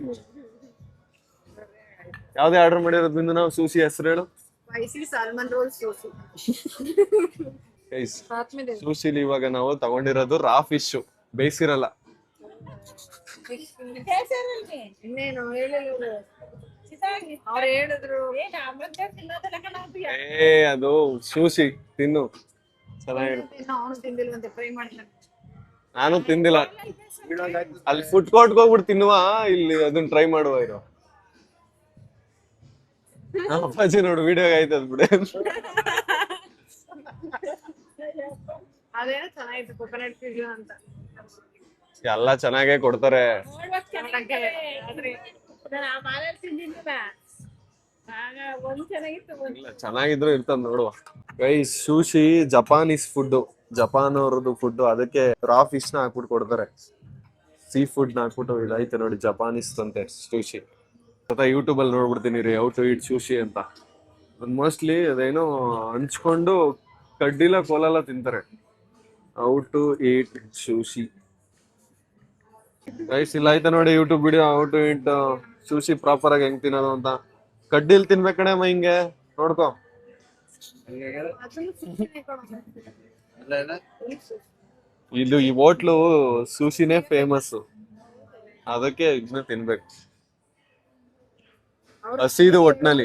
ಯಾವ್ದೇ ಆರ್ಡರ್ ಮಾಡಿರೋದು ಬಿಂದು ನಾವು? ಶೂಶಿ ಹೆಸರು ಹೇಳು. ಶೂಶಿಲಿ ಇವಾಗ ನಾವು ತಗೊಂಡಿರೋದು ರಾ ಫಿಶ್, ಬೇಯಿಸಿರಲ್ಲ. ಅದು ಶೂಶಿ ತಿನ್ನು, ಚೆನ್ನಾಗಿರುತ್ತೆ. ನಾನು ತಿಂದಿಲ್ಲ. ಅಲ್ಲಿ ಫುಡ್ ಕೋರ್ಟ್ಗೆ ಹೋಗ್ಬಿಟ್ಟು ತಿನ್ನುವ, ಇಲ್ಲಿ ಅದನ್ನ ಟ್ರೈ ಮಾಡುವ. ಇರೋ ಅಪ್ಪಾಜಿ ನೋಡು ವಿಡಿಯೋ ಆಯ್ತದ ಬಿಡ. ಎಲ್ಲ ಚೆನ್ನಾಗೇ ಕೊಡ್ತಾರೆ. ಚೆನ್ನಾಗಿದ್ರು ಇರ್ತದ ನೋಡುವ. ಗೈಸ್ ಶೂಶಿ ಜಪಾನೀಸ್ ಫುಡ್, ಜಪಾನ್ ಅವ್ರದ್ದು ಫುಡ್. ಅದಕ್ಕೆ ರಾ ಫಿಶ್ ನ ಹಾಕ್ಬಿಟ್ಟು ಕೊಡ್ತಾರೆ, ಸೀ ಫುಡ್ ನ ಹಾಕ್ಬಿಟ್ಟು. ಇದೈತೆ ನೋಡಿ ಜಪಾನೀಸ್ ಅಂತೆ ಶೂಶಿ. ಯೂಟ್ಯೂಬ್ ಅಲ್ಲಿ ನೋಡ್ಬಿಡ್ತೀನಿ ರೀ ಹೌ ಟು ಈಟ್ ಶೂಶಿ ಅಂತ. ಮೋಸ್ಟ್ಲಿ ಅದೇನೋ ಹಂಚ್ಕೊಂಡು ಕಡ್ಡಿಲ ಕೋಲೆಲ್ಲ ತಿಂತಾರೆ. How to eat sushi. Guys ಇಲ್ಲ ಐತೆ ನೋಡಿ YouTube video, how to eat sushi proper ಆಗಿ ಹೆಂಗ್ ತಿನ್ನೋದು ಅಂತ. ಕಡ್ಡಿಲ್ ತಿನ್ಬೇಕು ಕಣಮ್ಮ, ಹಿಂಗೆ ನೋಡ್ಕೊ. ಇದು ಈ ಹೋಟ್ಲು ಶೂಶಿನೇ ಫೇಮಸ್, ಅದಕ್ಕೆ ಇದನ್ನ ತಿನ್ಬೇಕು. ಹಸಿದು ಒಟ್ನಲ್ಲಿ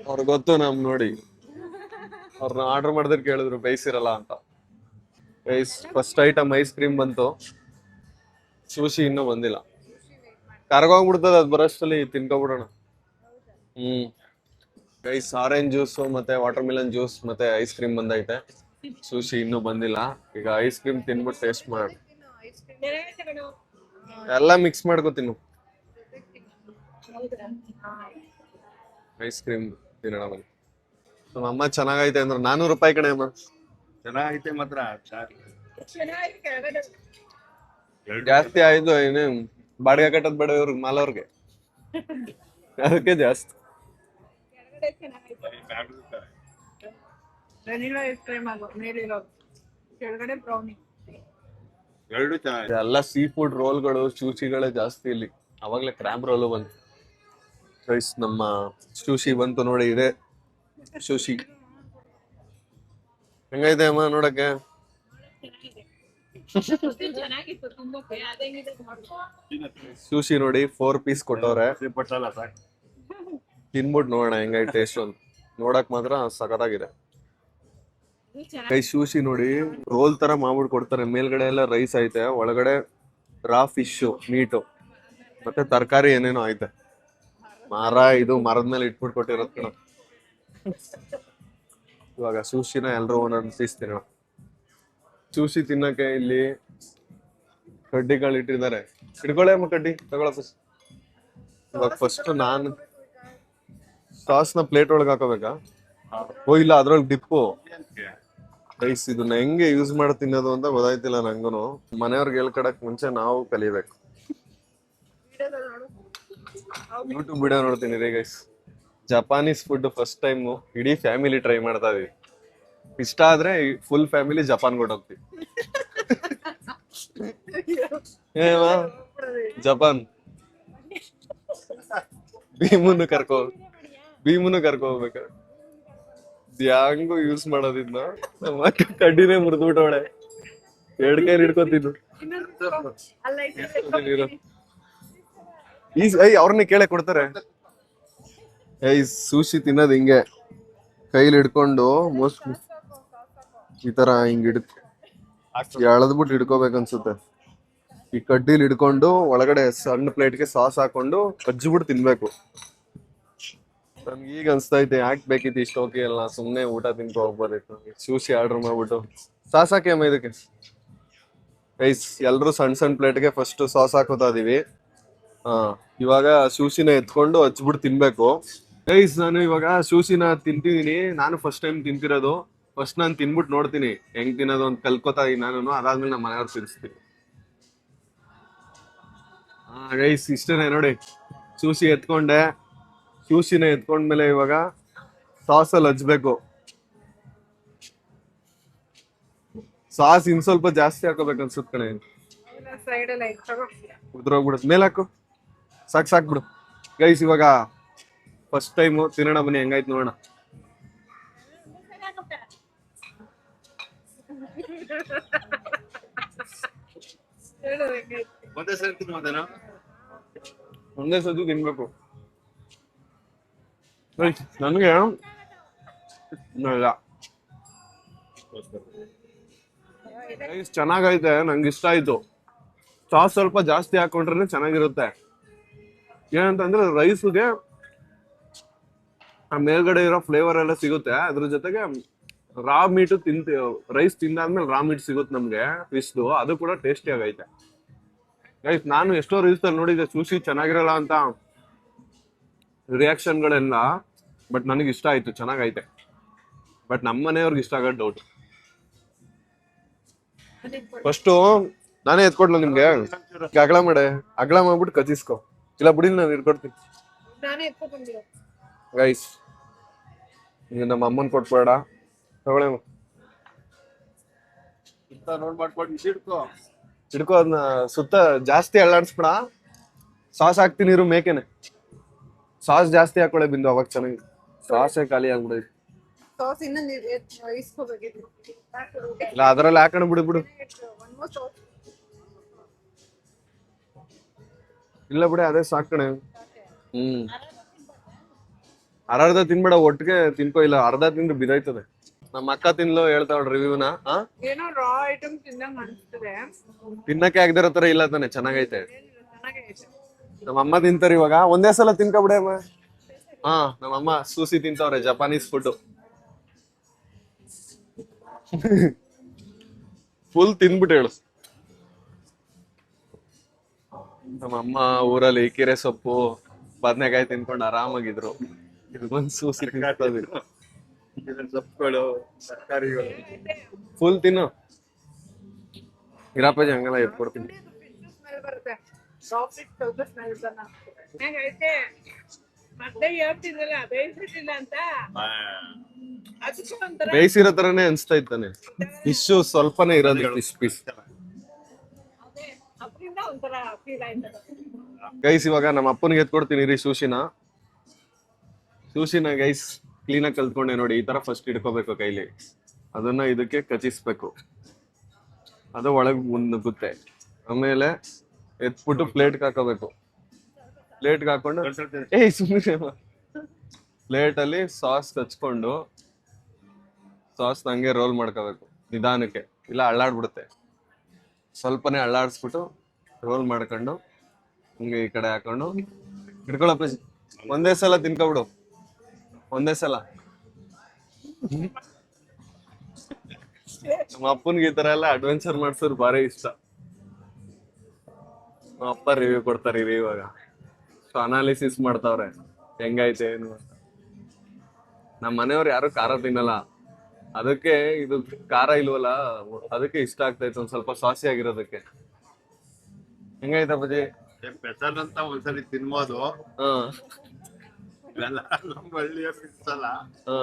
ಅವ್ರಿಗೆ ಗೊತ್ತು. ನಮ್ ನೋಡಿ ಅವ್ರನ್ನ ಆರ್ಡರ್ ಮಾಡಿದ್ರೆ ಕೇಳಿದ್ರು ಬೇಯಿಸಿರಲ್ಲ ಅಂತ. ಫಸ್ಟ್ ಐಟಮ್ ಐಸ್ ಕ್ರೀಮ್ ಬಂತು, ಶೂಶಿ ಇನ್ನೂ ಬಂದಿಲ್ಲ. ಕರ್ಗೋಗ್ಬಿಡ್ತದ ಅದ್ ಬರೋಷ್ಟಲ್ಲಿ, ತಿನ್ಕೊಬಿಡೋಣ. ಗೈಸ್ ಆರೆಂಜ್ ಜ್ಯೂಸ್ ಮತ್ತೆ ವಾಟರ್ ಮಿಲನ್ ಜ್ಯೂಸ್ ಮತ್ತೆ ಐಸ್ ಕ್ರೀಮ್ ಬಂದೈತೆ. ಶೂಶಿ ಇನ್ನೂ ಬಂದಿಲ್ಲ. ಈಗ ಐಸ್ ಕ್ರೀಮ್ ತಿನ್ಬಿಟ್ಟು ಟೇಸ್ಟ್ ಮಾಡೋಣ. ಎಲ್ಲ ಮಿಕ್ಸ್ ಮಾಡ್ಕೊ ತಿನ್ನು. ಐಸ್ ಕ್ರೀಮ್ ತಿನ್ನೋಣ ಬನ್ನಿ. ನಮ್ಮ ಅಮ್ಮ ಚೆನ್ನಾಗೈತೆ ಅಂದ್ರೆ 400 ರೂಪಾಯಿ ಕಣೆ ಅಮ್ಮ. ಚೆನ್ನಾಗೈತೆ ಮಾತ್ರ. ಜಾಸ್ತಿ ಆಯ್ತು ಏನು ಬಾಡಿಗೆ ಕಟ್ಟದ್ ಬೇಡ ಇವ್ರಿಗೆ ಮಾಲವ್ರಿಗೆ, ಅದಕ್ಕೆ ಜಾಸ್ತಿ. ಎರಡು ಚೆನ್ನಾಗಿದೆ. ಎಲ್ಲ ಸೀ ಫುಡ್ ರೋಲ್ಗಳು ಶೂಶಿಗಳೇ ಜಾಸ್ತಿ ಇಲ್ಲಿ. ಅವಾಗ್ಲೇ ಕ್ರ್ಯಾಬ್ ರೋಲು ಬಂತು ಗೈಸ್. ನಮ್ಮ ಶೂಶಿ ಬಂತು ನೋಡಿ, ಇದೆ ಶೂಶಿ. ಹೆಂಗೈತೆ ಅಮ್ಮ ನೋಡಕ್ಕೆ? ಶೂಶಿ ನೋಡಿ 4 ಪೀಸ್ ಕೊಟ್ಟವ್ರೆ. ತಿನ್ಬಿಟ್ಟು ನೋಡೋಣ ಹೆಂಗೈತೆ ಟೇಸ್ಟ್ ಅಂತ. ನೋಡಕ್ ಮಾತ್ರ ಸಖತ್ತಾಗಿದೆ. ಕೈ ಶೂಶಿ ನೋಡಿ ರೋಲ್ ತರ ಮಾಡ್ಬಿಟ್ಟು ಕೊಡ್ತಾರೆ. ಮೇಲ್ಗಡೆ ಎಲ್ಲ ರೈಸ್ ಐತೆ, ಒಳಗಡೆ ರಾ ಫಿಶ್ ಮೀಟು ಮತ್ತೆ ತರಕಾರಿ ಏನೇನೋ ಐತೆ. ಇದು ಮರದ ಮೇಲೆ ಇಟ್ಬಿಟ್ಟು ಕೊಟ್ಟಿರೋದ್ ಕಣ. ಇವಾಗ ಶೂಶಿನ ಎಲ್ರು ಒಂದೊಂದು ಪೀಸ್ ತಿನ್ನೋಣ. ಶೂಶಿ ತಿನ್ನಕ್ಕೆ ಇಲ್ಲಿ ಕಡ್ಡಿಗಳು ಇಟ್ಟಿದ್ದಾರೆ. ಹಿಡ್ಕೊಳ್ಳೆ ಅಮ್ಮ ಕಡ್ಡಿ, ತಗೊಳ ಫಸ್ಟ್. ಇವಾಗ ಫಸ್ಟ್ ನಾನು ಸಾಸ್ನ ಪ್ಲೇಟ್ ಒಳಗೆ ಹಾಕೋಬೇಕಾ? ಓ ಇಲ್ಲ, ಅದ್ರೊಳಗೆ ಡಿಪ್ಪು ರೈಸ್. ಇದನ್ನ ಹೆಂಗೆ ಯೂಸ್ ಮಾಡಿ ತಿನ್ನೋದು ಅಂತ ಗೊತ್ತಾಯ್ತಿಲ್ಲ ನಂಗೂನು. ಮನೆಯವ್ರಿಗೆ ಹೇಳ್ಕೊಡಕ್ ಮುಂಚೆ ನಾವು ಕಲಿಬೇಕು. ಯೂಟ್ಯೂಬ್ ವಿಡಿಯೋ ನೋಡ್ತೀನಿ ರೀ guys. Japanese food first time ಇಡೀ ಫ್ಯಾಮಿಲಿ ಟ್ರೈ ಮಾಡ್ತಾ ಇದೀವಿ. ಇಷ್ಟ ಆದ್ರೆ ಫುಲ್ ಫ್ಯಾಮಿಲಿ ಜಪಾನ್ ಕೊಟ್ಟೋಗ್ತೀವಿ. ಜಪಾನ್ ಭೀಮುನು ಕರ್ಕೊ ಹೋಗ್ಬೇಕ. Hang use ಮಾಡೋದಿದ್ನ ಕಡ್ಡಿನೇ ಮುರಿದ್ಬಿಟ್ಟವಳೆ. 2 ಕೈಲಿ ಹಿಡ್ಕೊತಿದ್ದು. ಅವ್ರನ್ನೇ ಕೇಳೇ ಕೊಡ್ತಾರೆ. ಸೂಶಿ ತಿನ್ನೋದು ಹಿಂಗೆ ಕೈಲಿ ಹಿಡ್ಕೊಂಡು ಮೋಸ್ಟ್ಲಿ ಈ ತರ ಹಿಂಗ್ ಎಳದ್ಬಿಟ್ಟು ಹಿಡ್ಕೋಬೇಕನ್ಸುತ್ತೆ. ಈ ಕಡ್ಡಿಲಿ ಹಿಡ್ಕೊಂಡು ಒಳಗಡೆ ಸಣ್ಣ ಪ್ಲೇಟ್ಗೆ ಸಾಸ್ ಹಾಕೊಂಡು ಕಜ್ಜಿಬಿಟ್ಟು ತಿನ್ಬೇಕು. ನನ್ಗೆ ಈಗ ಅನ್ಸ್ತೈತೆ ಯಾಕೆ ಬೇಕಿತ್ತು ಇಷ್ಟು ಓಕೆ ಅಲ್ಲ, ಸುಮ್ನೆ ಊಟ ತಿನ್ಕೊ ಹೋಗ್ಬೋದಿತ್ತು. ಸೂಶಿ ಆರ್ಡರ್ ಮಾಡ್ಬಿಟ್ಟು ಸಾಸ್ ಹಾಕಿ ಅಮ್ಮ ಇದಕ್ಕೆ. ಗೈಸ್ ಎಲ್ರು ಸಣ್ಣ ಸಣ್ಣ ಪ್ಲೇಟ್ಗೆ ಫಸ್ಟ್ ಸಾಸ್ ಹಾಕೋತಾ ಇದೀವಿ. ಇವಾಗ ಶೂಶಿನ ಎತ್ಕೊಂಡು ಹಚ್ಬಿಟ್ಟು ತಿನ್ಬೇಕು. ಗೈಸ್ ನಾನು ಇವಾಗ ಶೂಶಿನ ತಿಂತಿದೀನಿ. ನಾನು ಫಸ್ಟ್ ಟೈಮ್ ತಿಂತಿರೋದು. ಫಸ್ಟ್ ನಾನು ತಿನ್ಬಿಟ್ಟು ನೋಡ್ತೀನಿ ಹೆಂಗ್ ತಿನ್ನೋದು ಅಂತ ಕಲ್ಕೋತಾ ಇದೀನಿ ನಾನು. ಅದಾದ್ಮೇಲೆ ನಮ್ಮ ಮನೆಯವ್ರು ತಿನ್ನಿಸ್ತೀನಿ. ಗೈಸ್ ಇಷ್ಟನೇ ನೋಡಿ, ಶೂಶಿ ಎತ್ಕೊಂಡೆ. ಶೂಶಿನ ಎತ್ಕೊಂಡ್ಮೇಲೆ ಇವಾಗ ಸಾಸಲ್ಲಿ ಹಚ್ಬೇಕು. ಸಾಸ್ ಇನ್ ಸ್ವಲ್ಪ ಜಾಸ್ತಿ ಹಾಕೋಬೇಕು ಅನ್ಸುತ್ತೆ ಕಣೆ. ಉದ್ರೋಗ್ಬಿಡುತ್ತೆ. ಮೇಲೆ ಹಾಕು, ಸಾಕ್ಬಿಡು. ಗೈಸ್ ಇವಾಗ ಫಸ್ಟ್ ಟೈಮ್ ತಿನ್ನೋಣ, ಬನ್ನಿ ಹೆಂಗಾಯ್ತು ನೋಡೋಣ. ಒಂದೇ ಸತಿ ತಿನ್ಬೇಕು. ನನಗೆ ಚೆನ್ನಾಗೈತೆ, ನಂಗೆ ಇಷ್ಟ ಆಯ್ತು. ಸಾಸ್ ಸ್ವಲ್ಪ ಜಾಸ್ತಿ ಹಾಕೊಂಡ್ರೆ ಚೆನ್ನಾಗಿರುತ್ತೆ. ಏನಂತಂದ್ರೆ ರೈಸ್ಗೆ ಆ ಮೇಲ್ಗಡೆ ಇರೋ ಫ್ಲೇವರ್ ಎಲ್ಲ ಸಿಗುತ್ತೆ. ಅದ್ರ ಜೊತೆಗೆ ರಾ ಮೀಟು ರೈಸ್ ತಿಂದಾದ್ಮೇಲೆ ರಾ ಮೀಟ್ ಸಿಗುತ್ತೆ ನಮ್ಗೆ ಫಿಶ್ದು. ಅದು ಕೂಡ ಟೇಸ್ಟಿ ಆಗೈತೆ. ಗೈಸ್ ನಾನು ಎಷ್ಟೋ ರೀಲ್ಸ್ ಅಲ್ಲಿ ನೋಡಿದ್ದೆ ಸೂಶಿ ಚೆನ್ನಾಗಿರಲ್ಲ ಅಂತ ರಿಯಾಕ್ಷನ್ಗಳೆಲ್ಲ, ಬಟ್ ನನಗೆ ಇಷ್ಟ ಆಯ್ತು, ಚೆನ್ನಾಗೈತೆ. ಬಟ್ ನಮ್ಮ ಮನೆಯವ್ರಿಗೆ ಇಷ್ಟ ಆಗೋದು ಡೌಟ್. ಫಸ್ಟು ನಾನೇ ಎತ್ಕೊಡ್ಲ ನಿಮ್ಗೆ. ಅಗಲ ಮಾಡ್ಬಿಟ್ಟು ಕಚ್ಚಿಸ್ಕೊ, ಇಲ್ಲ ಬಿಡಿ ನಾನು ಇಟ್ಕೊಡ್ತೀನಿ. ಗೈಸ್ ಈಗ ನಮ್ಮ ಅಮ್ಮನ್ ಕೊಟ್ಬೇಡ, ತಗೊಳ್ಳಿ ಹಿಡ್ಕೊ ಅದನ್ನ. ಸುತ್ತ ಜಾಸ್ತಿ ಅಳ್ಳಾಡ್ಸ್ಬೇಡ. ಸಾಸ್ ಹಾಕ್ತೀನಿ ಇರು ಮೇಕೆನೆ. ಸಾಸ್ ಜಾಸ್ತಿ ಹಾಕೊಳ್ಳೆ ಬಿಂದು, ಅವಾಗ ಚೆನ್ನಾಗಿ. ಸಾಸೇ ಖಾಲಿ ಆಗ್ಬಿಡೈತಿ. ಇಲ್ಲ ಅದ್ರಲ್ಲಿ ಹಾಕೊಂಡು ಬಿಡು. ಇಲ್ಲ ಬಿಡಿ, ಅದೇ ಸಾಕಣೆ. ಅರ್ಧ ತಿನ್ಬೇಡ, ಒಟ್ಟಿಗೆ ತಿನ್ಕೋ. ಇಲ್ಲ ಅರ್ಧ ತಿಂದು ಬಿದೈತದೆ. ನಮ್ಮ ಅಕ್ಕ ತಿನ್ಲು ಹೇಳ್ತಾವಳ ರಿವ್ಯೂನ. ತಿನ್ನಕ್ಕೆ ಆಗದಿರೋ ತರ ಇಲ್ಲ ತಾನೆ, ಚೆನ್ನಾಗೈತೆ. ನಮ್ಮ ಅಮ್ಮ ತಿಂತಾರ ಇವಾಗ. ಒಂದೇ ಸಲ ತಿನ್ಕೊಬಿಡೆ ಅಮ್ಮ. ನಮ್ಮಮ್ಮ ಸೂಸಿ ತಿಂತವ್ರೆ, ಜಪಾನೀಸ್ ಫುಡ್. ಫುಲ್ ತಿನ್ಬಿಟ್ಟು ಹೇಳು. ನಮ್ಮಮ್ಮ ಊರಲ್ಲಿ ಕೀರೆ ಸೊಪ್ಪು ಬದನೆಕಾಯಿ ತಿನ್ಕೊಂಡು ಆರಾಮಾಗಿದ್ರು. ಇದು ಬಂದು ಸೂಸಿ ತಿನ್ಕೋದಿದ್ರು. ಸೊಪ್ಪುಗಳು ತರಕಾರಿಗಳು ಫುಲ್ ತಿನ್ನು ಇರಪ್ಪಾಜಿ ಹಂಗಲ್ಲ ಎತ್ಕೊಡ್ತೀನಿ. ಬೇಯಿಸಿರೋ ತರನೇ ಅನ್ಸ್ತಾ ಇತ್ತಾನೆ. ಫಿಶ್ ಸ್ವಲ್ಪನೇ ಇರೋದು ಫಿಶ್ ಪೀಸ್. ಗೈಸ್ ಇವಾಗ ನಮ್ಮ ಅಪ್ಪನಿಗೆ ಎತ್ಕೊಡ್ತೀನಿ ರೀ ಸೂಶಿನ ಗೈಸ್ ಕ್ಲೀನಾಗಿ ಕಲ್ತ್ಕೊಂಡೆ ನೋಡಿ. ಈ ತರ ಫಸ್ಟ್ ಇಟ್ಕೋಬೇಕು ಕೈಲಿ, ಅದನ್ನ ಇದಕ್ಕೆ ಕಚಿಸ್ಬೇಕು, ಅದು ಒಳಗ್ ನುಗ್ಗುತ್ತೆ. ಆಮೇಲೆ ಎತ್ಬಿಟ್ಟು ಪ್ಲೇಟ್ಗೆ ಹಾಕೋಬೇಕು. ಪ್ಲೇಟ್ಗೆ ಹಾಕೊಂಡು ಸುಮ್ಮನೆ ಪ್ಲೇಟ್ ಅಲ್ಲಿ ಸಾಸ್ ಹಚ್ಕೊಂಡು ಸಾಸ್ ಹಂಗೆ ರೋಲ್ ಮಾಡ್ಕೋಬೇಕು ನಿಧಾನಕ್ಕೆ, ಇಲ್ಲ ಅಳ್ಳಾಡ್ಬಿಡುತ್ತೆ. ಸ್ವಲ್ಪನೇ ಅಳ್ಳಾಡಿಸ್ಬಿಟ್ಟು ರೋಲ್ ಮಾಡ್ಕೊಂಡು ಹಿಂಗೆ ಈ ಕಡೆ ಹಾಕೊಂಡು ಹಿಡ್ಕೊಳಪ್ಪ. ಒಂದೇ ಸಲ ತಿನ್ಕೊಬಿಡು, ಒಂದೇ ಸಲ. ನಮ್ಮ ಅಪ್ಪನ್ಗೆ ಈ ತರ ಎಲ್ಲ ಅಡ್ವೆಂಚರ್ ಮಾಡ್ಸೋರು ಭಾರಿ ಇಷ್ಟ. ನಮ್ಮ ಅಪ್ಪ ರಿವ್ಯೂ ಕೊಡ್ತಾರೆ ಇವಾಗ. ಸೊ ಅನಾಲಿಸಿಸ್ ಮಾಡ್ತಾವ್ರೆ ಹೆಂಗೈತೆ ಏನು ಅಂತ. ನಮ್ಮ ಮನೆಯವ್ರು ಯಾರು ಖಾರ ತಿನ್ನಲ್ಲ, ಅದಕ್ಕೆ ಇದು ಖಾರ ಇಲ್ವಲ್ಲ ಅದಕ್ಕೆ ಇಷ್ಟ ಆಗ್ತೈತೆ ಒಂದ್ ಸ್ವಲ್ಪ ಸಾಸಿ ಆಗಿರೋದಕ್ಕೆ. ಹೆಂಗೈತಪ್ಪಾಜಿ? ಪೆಸಲ್ ಅಂತ ಒಂದ್ಸರಿ ತಿನ್ಬೋದು, ಹಾ ಇವೆಲ್ಲ ನಮ್ಮ ಹಳ್ಳಿಯವ್ರು ತಿನ್ಸಲ್ಲ. ಹಾ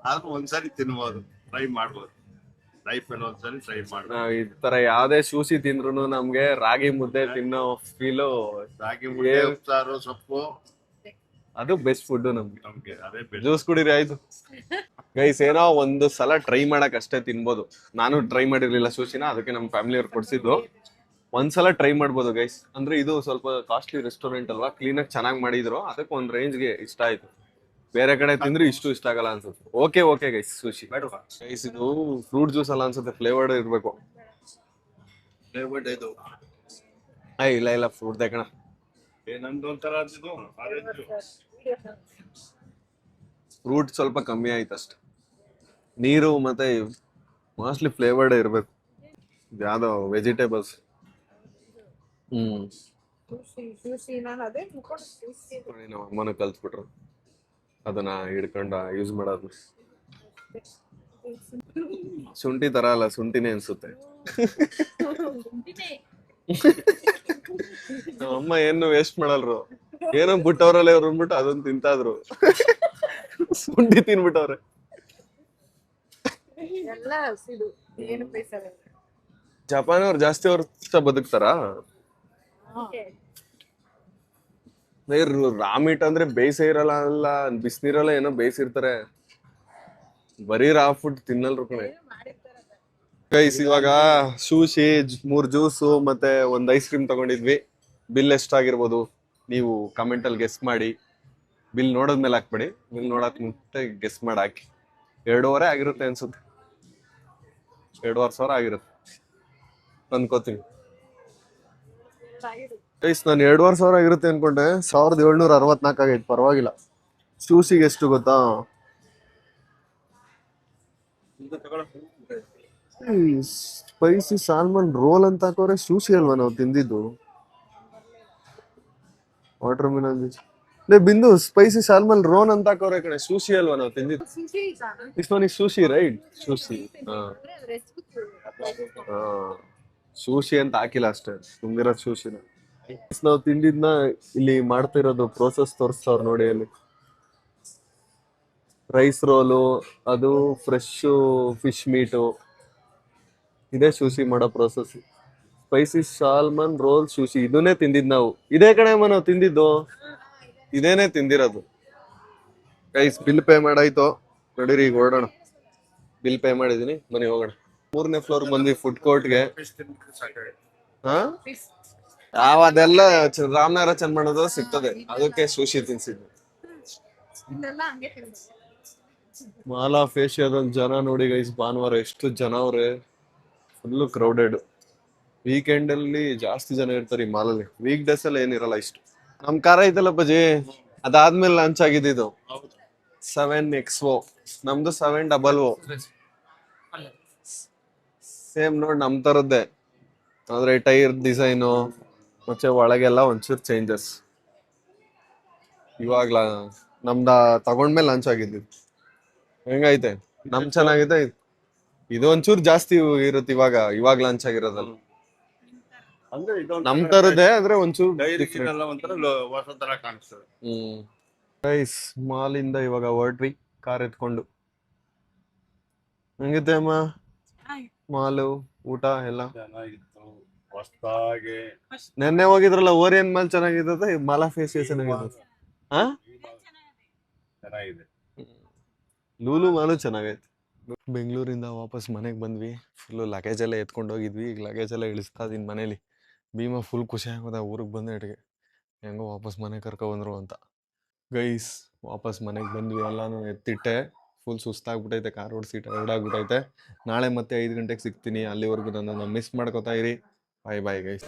ಆದ್ರೂ ಒಂದ್ಸರಿ ತಿನ್ಬೋದು, ಟ್ರೈ ಮಾಡ್ಬೋದು. ಲೈಫ್ ಅಲ್ಲಿ ಒಂದ್ಸರಿ ಟ್ರೈ ಮಾಡ್ಬೋದು. ನಾವ್ ಈ ತರ ಯಾವ್ದೇ ಶೂಸಿ ತಿಂದ್ರು ನಮ್ಗೆ ರಾಗಿ ಮುದ್ದೆ ತಿನ್ನೋ ಫೀಲು, ರಾಗಿ ಮುದ್ದೆ ಉಪ್ಸಾರು ಸೊಪ್ಪು ಅದು ಬೆಸ್ಟ್ ಫುಡ್ ನಮ್ಗೆ. ನಮ್ಗೆ ಅದೇ ಬೆಸ್ಟ್. ಜ್ಯೂಸ್ ಕುಡೀರಿ ಆಯ್ತು. ಗೈಸ್ ಏನೋ ಒಂದು ಸಲ ಟ್ರೈ ಮಾಡಕ್ ಅಷ್ಟೇ ತಿನ್ಬೋದು. ನಾನು ಟ್ರೈ ಮಾಡಿರ್ಲಿಲ್ಲ ಸೂಶಿನ, ಅದಕ್ಕೆ ನಮ್ಮ ಫ್ಯಾಮಿಲಿ ಅವ್ರು ಕೊಡ್ಸಿದ್ದು. ಒಂದ್ಸಲ ಟ್ರೈ ಮಾಡ್ಬೋದು ಗೈಸ್. ಅಂದ್ರೆ ಇದು ಸ್ವಲ್ಪ ಕಾಸ್ಟ್ಲಿ ರೆಸ್ಟೋರೆಂಟ್ ಅಲ್ವಾ, ಕ್ಲೀನಾಗಿ ಚೆನ್ನಾಗಿ ಮಾಡಿದ್ರು, ಅದಕ್ಕೆ ಒಂದ್ ರೇಂಜ್ಗೆ ಇಷ್ಟ ಆಯ್ತು. ಬೇರೆ ಕಡೆ ತಿಂದ್ರೆ ಇಷ್ಟು ಇಷ್ಟ ಆಗಲ್ಲ ಅನ್ಸುತ್ತೆ. ಓಕೆ ಗೈಸ್ ಸುಶಿ ಗೈಸ್ ಇದು ಫ್ರೂಟ್ ಜ್ಯೂಸ್ ಅಲ್ಲ ಅನ್ಸುತ್ತೆ, ಫ್ಲೇವರ್ಡ್ ಇರ್ಬೇಕು. ಇದು ಇಲ್ಲ ಫ್ರೂಟ್ ದೇಕಣ. ನಂದು ಒಂಥರ ಫ್ರೂಟ್ ಸ್ವಲ್ಪ ಕಮ್ಮಿ ಆಯ್ತು ಅಷ್ಟೆ. ನೀರು ಮತ್ತೆ ಮೋಸ್ಟ್ಲಿ ಫ್ಲೇವರ್ಡ್ ಇರ್ಬೇಕು. ಯಾವ್ದೋ ವೆಜಿಟೇಬಲ್ಸ್. ನಮ್ಮ ಅಮ್ಮನ ಕಲ್ತ್ಬಿಟ್ರು ಅದನ್ನ ಹಿಡ್ಕೊಂಡ ಯೂಸ್ ಮಾಡೋದು. ಶುಂಠಿ ತರ ಅಲ್ಲ, ಶುಂಠಿನೇ ಅನ್ಸುತ್ತೆ. ನಮ್ಮಮ್ಮ ಏನು ವೇಸ್ಟ್ ಮಾಡಲ್ರು, ಏನೋ ಬಿಟ್ಟವ್ರಲ್ಲ ಅವ್ರು ಅಂದ್ಬಿಟ್ಟು ಅದನ್ನ ತಿಂತಾದ್ರು. ಶುಂಠಿ ತಿನ್ಬಿಟ್ಟವ್ರೆ. ಜಪಾನ್ ಅವ್ರು ಜಾಸ್ತಿ ವರ್ಷ ಬದುಕ್ತಾರ. ರಾ ಮೀಟ್ ಅಂದ್ರೆ ಬೇಯಿಸೇ ಇರಲ್ಲ, ಅಲ್ಲ ಬಿಸಿನೀರಲ್ಲ ಏನೋ ಬೇಯಿಸಿರ್ತಾರೆ. ಬರೀ ರಾ ಫುಡ್ ತಿನ್ನಲ್ರು ಕಣೆ. ಗೈಸ್ ಇವಾಗ ಶೂಶಿ 3 ಜ್ಯೂಸು ಮತ್ತೆ ಒಂದ್ ಐಸ್ ಕ್ರೀಮ್ ತಗೊಂಡಿದ್ವಿ. ಬಿಲ್ ಎಷ್ಟಾಗಿರ್ಬೋದು ನೀವು ಕಮೆಂಟ್ ಅಲ್ಲಿ ಗೆಸ್ ಮಾಡಿ. ಬಿಲ್ ನೋಡೋದ್ಮೇಲೆ ಹಾಕ್ಬೇಡಿ, ಬಿಲ್ ನೋಡಕ್ ಮುಂಚೆ ಗೆಸ್ ಮಾಡಿ ಹಾಕಿ. 2,500 ಆಗಿರುತ್ತೆ ಅನ್ಸುತ್ತೆ, 2,500 ಆಗಿರುತ್ತೆ ಅನ್ಕೋತೀನಿ. ಗೈಸ್ ನಾನು 2,500 ಆಗಿರುತ್ತೆ ಅನ್ಕೊಂಡೆ, 1,764 ಆಗೈತೆ. ಪರವಾಗಿಲ್ಲ. ಶೂಸಿಗೆ ಎಷ್ಟು ಗೊತ್ತಾ? ಸ್ಪೈಸಿ ಸಾಲ್ಮನ್ ರೋಲ್ ಅಂತ ಹಾಕೋರೆ. ಶೂಸಿ ಅಲ್ವಾ ನಾವು ತಿಂದಿದ್ದು? ವಾಟರ್ ಮಿಲನ್ ಬಿಂದು ಸ್ಪೈಸಿ ಸಾಲ್ಮನ್ ರೋಲ್ ಅಂತ ಹಾಕೋರೆ ಕಣೆ. ಶೂಸಿ ಅಲ್ವಾ ನಾವು ತಿಂದಿದ್ದು? This one is sushi right? Sushi. Sushi ಅಂತ ಹಾಕಿಲ್ಲ ಅಷ್ಟೇ, ತುಂಬಿರೋ ಶೂಸಿನ. ನಾವು ತಿಂದಿದ್ನ ಇಲ್ಲಿ ಮಾಡ್ತಿರೋದು ಪ್ರೋಸೆಸ್ ತೋರಿಸ್ತವ್ರು ನೋಡಿ. ಅಲ್ಲಿ ರೈಸ್ ರೋಲು, ಅದು ಫ್ರೆಶ್ ಫಿಶ್ ಮೀಟು, ಇದೇ ಶೂಸಿ ಮಾಡೋ ಪ್ರೋಸೆಸ್. ಸ್ಪೈಸಿ ಸಾಲ್ಮನ್ ರೋಲ್ ಶೂಸಿ ಇದನ್ನೇ ತಿಂದಿದ್ ನಾವು. ಇದೇ ಕಡೆ ನಾವು ತಿಂದಿದ್ದು, ಇದೇನೆ ತಿಂದಿರೋದು. ಗೈಸ್ ಬಿಲ್ ಪೇ ಮಾಡಾಯ್ತು, ನಡೀರಿ ಈಗ ಹೊರಡೋಣ. ಬಿಲ್ ಪೇ ಮಾಡಿದೀನಿ, ಬನ್ನಿ ಹೋಗೋಣ. 3ನೇ ಫ್ಲೋರ್ ಬಂದ್ವಿ ಫುಡ್ ಕೋರ್ಟ್ಗೆ. ಅದೆಲ್ಲ ರಾಮನಗರ ಚನ್ನಮಣ್ಣದ ಸಿಗ್ತದೆ, ಅದಕ್ಕೆ ಶೂಸಿ ತಿನ್ಸಿದ್ವಿ. ಮಾಲ್ ಆಫ್ ಏಷ್ಯಾದಲ್ಲಿ ಜನ ನೋಡಿ ಗೈಸ್, ಭಾನುವಾರ ಎಷ್ಟು ಜನ ಅವ್ರೆ, ಫುಲ್ಲು ಕ್ರೌಡೆಡ್. ವೀಕೆಂಡ್ ಅಲ್ಲಿ ಜಾಸ್ತಿ ಜನ ಇರ್ತಾರೆ ಈ ಮಾಲಲ್ಲಿ, ವೀಕ್ ಡೇಸ್ ಅಲ್ಲಿ ಏನಿರಲ್ಲ ಇಷ್ಟು. ನಮ್ ಕಾರ ಐತಲ್ಲ ಬಜಿ, ಅದಾದ್ಮೇಲೆ ಲಾಂಚ್ ಆಗಿದ್ದು 7XO, ನಮ್ದು 700. ಸೇಮ್ ನೋಡ್ ನಮ್ ತರದ್ದೇ, ಆದ್ರೆ ಟೈರ್ ಡಿಸೈನು ಮತ್ತೆ ಒಳಗೆಲ್ಲ ಒಂಚೂರು ಚೇಂಜಸ್. ಇವಾಗ್ಲ ನಮ್ದ ತಗೊಂಡ್ಮೇಲೆ ಲಾಂಚ್ ಆಗಿದ್ದು. ಹೆಂಗೈತೆ? ನಮ್ ಚೆನ್ನಾಗಿದೆ ಇದು ಒಂಚೂರು ಜಾಸ್ತಿ ಇರುತ್ತೆ ಇವಾಗ ಲಾಂಚ್ ಆಗಿರೋದಲ್ಲ. ಅಂದ್ರೆ ನಮ್ ತರದೇ ಆದ್ರೆ ಒಂಚೂರು ಡೈರಿ different. ಒಂಥರ ಹೊಸ ತರ ಕಾಣಿಸ್ತದೆ. ಗೈಸ್ ಮಾಲ್ ಇಂದ ಇವಾಗ ಹೊರಟ್ವಿ ಕಾರ್ ಎತ್ಕೊಂಡು. ಹೆಂಗಿದೆ ಅಮ್ಮ ಮಾಲು ಊಟ ಎಲ್ಲ? ಚೆನ್ನಾಗಿತ್ತು ಹೊಸದಾಗಿ. ನೆನ್ನೆ ಹೋಗಿದ್ರಲ್ಲ ಓರಿಯನ್ ಮಾಲ್ ಚೆನ್ನಾಗಿದ್ದದ, ಮಾಲಾ ಫೇಸಿಯಸ್ ಚೆನ್ನಾಗಿದ್ದದ? ಹಾ, ಚೆನ್ನಾಗಿದೆ. ಲೂಲು ಮಾಲು ಚೆನ್ನಾಗೈತೆ. ಬೆಂಗಳೂರಿಂದ ವಾಪಸ್ ಮನೆಗೆ ಬಂದ್ವಿ. ಫುಲ್ಲು ಲಗೇಜ್ ಎಲ್ಲ ಎತ್ಕೊಂಡು ಹೋಗಿದ್ವಿ. ಈಗ ಲಗೇಜ್ ಎಲ್ಲ ಇಳಿಸ್ತಾ ಇದೀನಿ ಮನೇಲಿ. ಭೀಮಾ ಫುಲ್ ಖುಷಿ ಆಗೋದ ಊರಿಗೆ ಬಂದ ಇಟ್ಟಿಗೆ ಹೆಂಗೋ ವಾಪಸ್ ಮನೆಗೆ ಕರ್ಕೊಬಂದ್ರು ಅಂತ. ಗೈಸ್ ವಾಪಸ್ ಮನೆಗೆ ಬಂದ್ವಿ, ಎಲ್ಲಾನು ಎತ್ತಿಟ್ಟೆ. ಫುಲ್ ಸುಸ್ತಾಗ್ಬಿಟ್ಟೈತೆ, ಕಾರ್ ಓಡಿಸಿ ಟೈರ್ಡ್ ಆಗ್ಬಿಟ್ಟೈತೆ. ನಾಳೆ ಮತ್ತೆ 5 ಗಂಟೆಗೆ ಸಿಗ್ತೀನಿ. ಅಲ್ಲಿವರೆಗೂ ನನ್ನನ್ನು ಮಿಸ್ ಮಾಡ್ಕೋತಾ ಇರಿ. ಬಾಯ್ ಬಾಯ್ ಗೈಸ್.